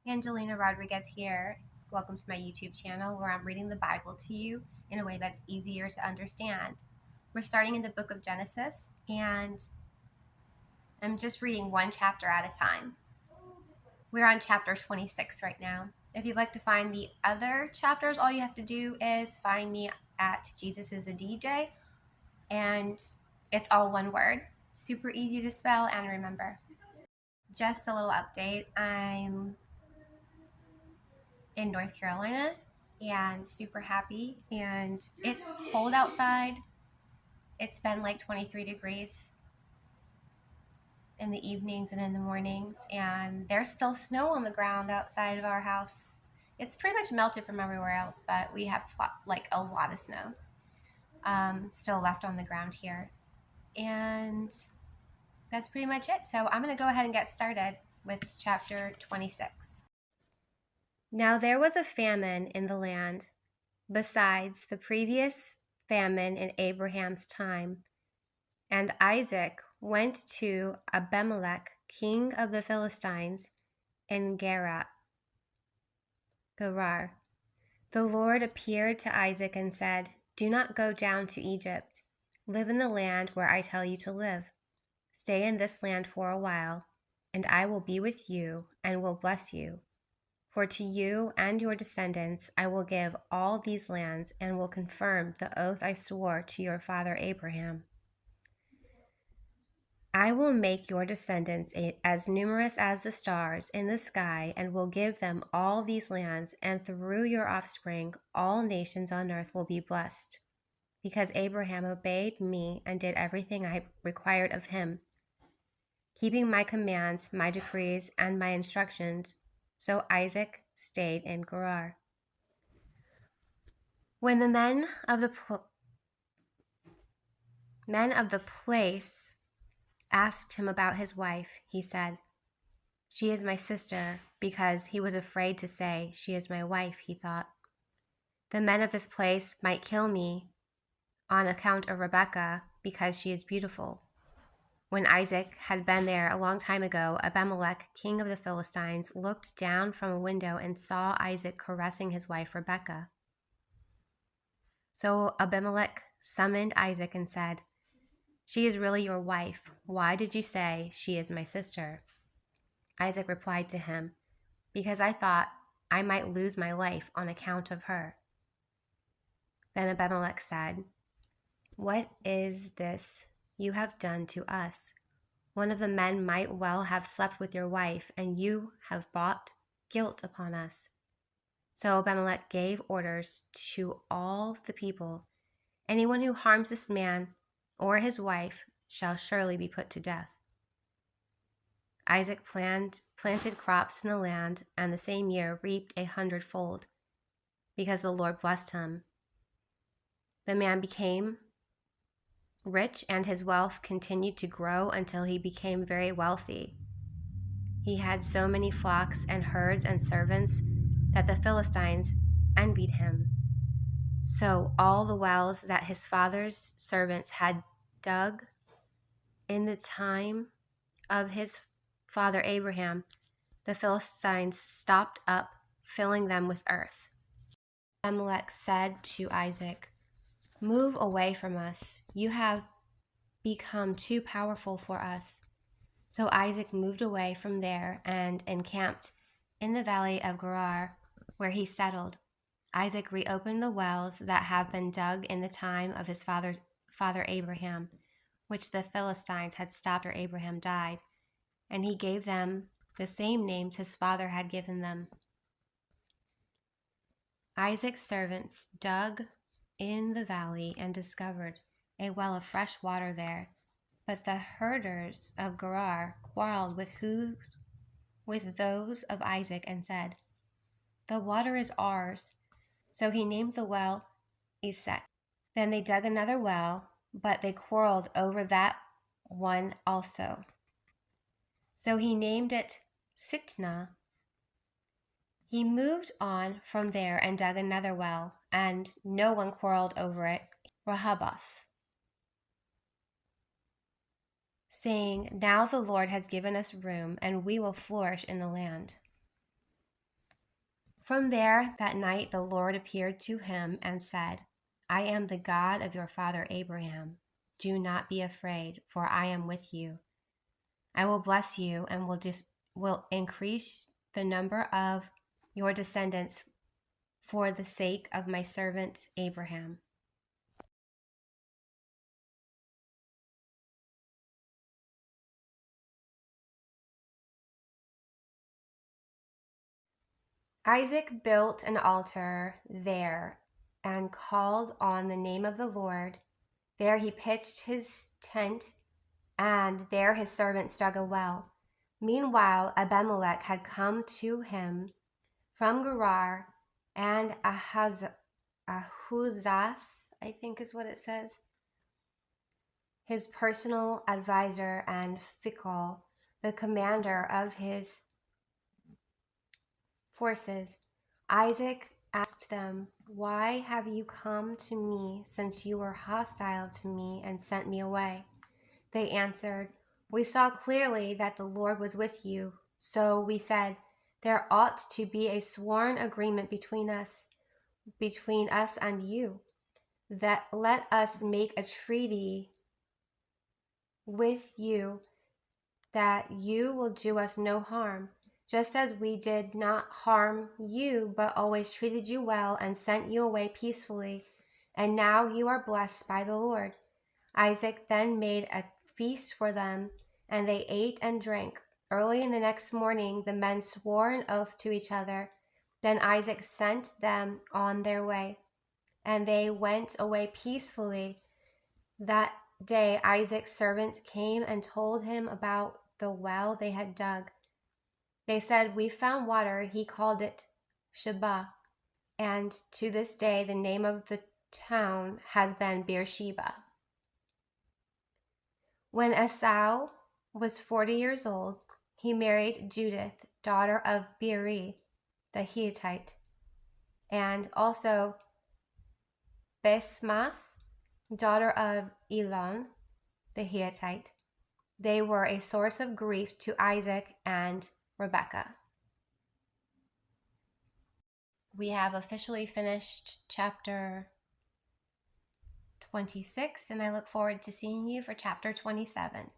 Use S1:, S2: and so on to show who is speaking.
S1: Angelina Rodriguez here. Welcome to my YouTube channel where I'm reading the Bible to you in a way that's easier to understand. We're starting in the book of Genesis, and I'm just reading one chapter at a time. We're on chapter 26 right now. If you'd like to find the other chapters, all you have to do is find me at Jesus is a DJ, and it's all one word. Super easy to spell and remember. Just a little update. I'm in North Carolina and super happy. And it's cold outside. It's been like 23 degrees in the evenings and in the mornings, and there's still snow on the ground outside of our house. It's pretty much melted from everywhere else, but we have like a lot of snow still left on the ground here. And that's pretty much it. So I'm going to go ahead and get started with chapter 26. Now there was a famine in the land, besides the previous famine in Abraham's time. And Isaac went to Abimelech, king of the Philistines, in Gerar. The Lord appeared to Isaac and said, "Do not go down to Egypt. Live in the land where I tell you to live. Stay in this land for a while, and I will be with you and will bless you. For to you and your descendants I will give all these lands and will confirm the oath I swore to your father Abraham. I will make your descendants as numerous as the stars in the sky and will give them all these lands, and through your offspring all nations on earth will be blessed. Because Abraham obeyed me and did everything I required of him, keeping my commands, my decrees, and my instructions. So Isaac stayed in Gerar." When the men of the place asked him about his wife, he said, "She is my sister," because he was afraid to say, "She is my wife," he thought. "The men of this place might kill me on account of Rebekah, because she is beautiful." When Isaac had been there a long time ago, Abimelech, king of the Philistines, looked down from a window and saw Isaac caressing his wife Rebekah. So Abimelech summoned Isaac and said, "She is really your wife. Why did you say, 'She is my sister'?" Isaac replied to him, "Because I thought I might lose my life on account of her." Then Abimelech said, "What is this you have done to us? One of the men might well have slept with your wife, and you have brought guilt upon us." So Abimelech gave orders to all the people, "Anyone who harms this man or his wife shall surely be put to death." Isaac planted crops in the land, and the same year reaped 100-fold, because the Lord blessed him. The man became rich, and his wealth continued to grow until he became very wealthy. He had so many flocks and herds and servants that the Philistines envied him. So all the wells that his father's servants had dug in the time of his father Abraham, the Philistines stopped up, filling them with earth. Abimelech said to Isaac, "Move away from us. You have become too powerful for us." So Isaac moved away from there and encamped in the valley of Gerar, where he settled. Isaac reopened the wells that had been dug in the time of his father Abraham, which the Philistines had stopped after Abraham died, and he gave them the same names his father had given them. Isaac's servants dug in the valley and discovered a well of fresh water there, but the herders of Gerar quarreled with those of Isaac and said, "The water is ours." So he named the well Esek. Then they dug another well, but they quarreled over that one also. So he named it Sitnah. He moved on from there and dug another well, and no one quarreled over it, Rehoboth, saying, "Now the Lord has given us room, and we will flourish in the land." From there, that night, the Lord appeared to him and said, I am the God of your father Abraham. Do not be afraid, for I am with you. I will bless you and will increase the number of your descendants for the sake of my servant Abraham. Isaac built an altar there and called on the name of the Lord. There he pitched his tent, and there his servants dug a well. Meanwhile, Abimelech had come to him from Gerar, and Ahuzath, I think is what it says, his personal advisor, and Phicol, the commander of his forces. Isaac asked them, Why have you come to me, since you were hostile to me and sent me away? They answered, We saw clearly that the Lord was with you. So we said, There ought to be a sworn agreement between us and you, that let us make a treaty with you that you will do us no harm, just as we did not harm you, but always treated you well and sent you away peacefully. And now you are blessed by the Lord. Isaac then made a feast for them, and they ate and drank. Early in the next morning, the men swore an oath to each other. Then Isaac sent them on their way, and they went away peacefully. That day, Isaac's servants came and told him about the well they had dug. They said, We found water. He called it Sheba, and to this day the name of the town has been Beersheba. When Esau was 40 years old, he married Judith, daughter of Beeri the Hittite, and also Basemath, daughter of Elon the Hittite. They were a source of grief to Isaac and Rebekah. We have officially finished chapter 26, and I look forward to seeing you for chapter 27.